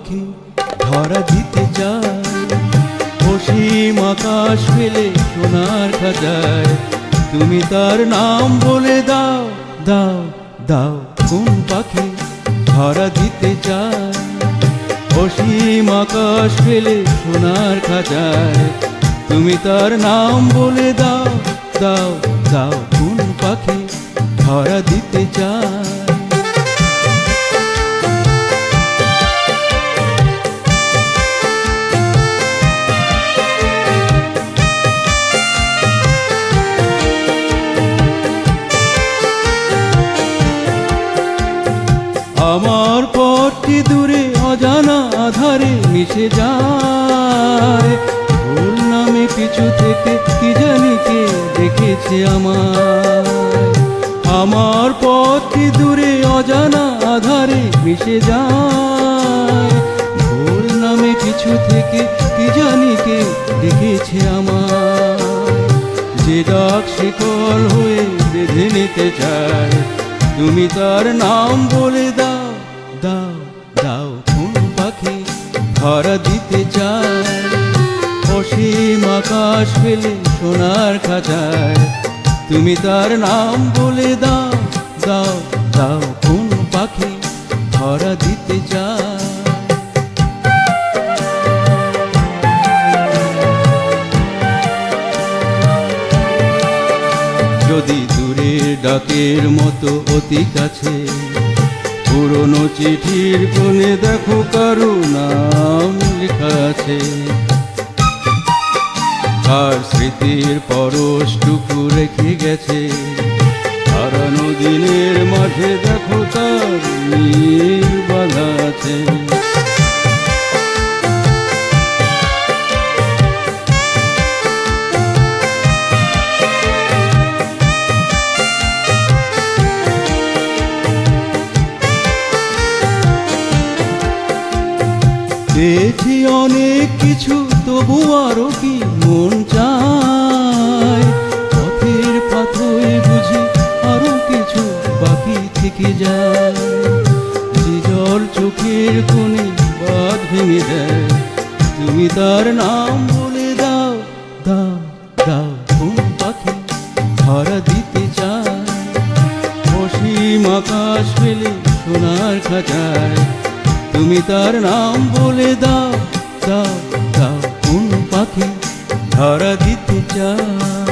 পাখি ধরা দিতে চায়, অসীম আকাশ ফেলে সোনার খাঁচায়। তুমি তার নাম বলে দাও, দাও, দাও। কোন পাখি ধরা দিতে চায়, অসীম আকাশ ফেলে সোনার খাঁচায়। তুমি তার নাম বলে দাও, দাও, দাও। কোন পাখি ধরা দিতে চায়। আমার পথটি দূরে অজানা আধারে মিশে যায়, ভুল নামে পিছু থেকে কি জানি কে দেখেছে আমায়। আমার পথটি দূরে অজানা আধারে মিশে যায়, ভুল নামে পিছু থেকে কি জানি কে দেখেছে আমায়। যে ডাক শিকল হয়ে বেঁধে নিতে চায়, তুমি তার নাম বলে দাও, দাও, দাও। কোন পাখি ধরা দিতে চায়, অসীম আকাশ ফেলে সোনার খাঁচায়। তুমি তার নাম বলে দাও, দাও, দাও। কোন পাখি ধরা দিতে চায়। যদি দূরের ডাকের মতো অতি কাছে, পুরনো চিঠির কোণে দেখো কারো নাম লেখা আছে। তার স্মৃতির পরশটুকু রেখে গেছে, হারানো দিনের মাঝে দেখো তার নীর বাঁধা আছে। পেয়েছি অনেক কিছু, তবু আরো কি মন চায়। পথের পাথরে বুঝি আরো কিছু বাকি থেকে যায়। যে জল চোখের কোণে বাঁধ ভেঙে দেয়, তুমি তার নাম বলে দাও, দাও, দাও। কোন পাখি ধরা দিতে চায়, অসীম আকাশ ফেলে সোনার খাঁচায়। তুমি তার নাম বলে দাও, দাও, দাও। কোন পাখি ধরা দিতে চায়।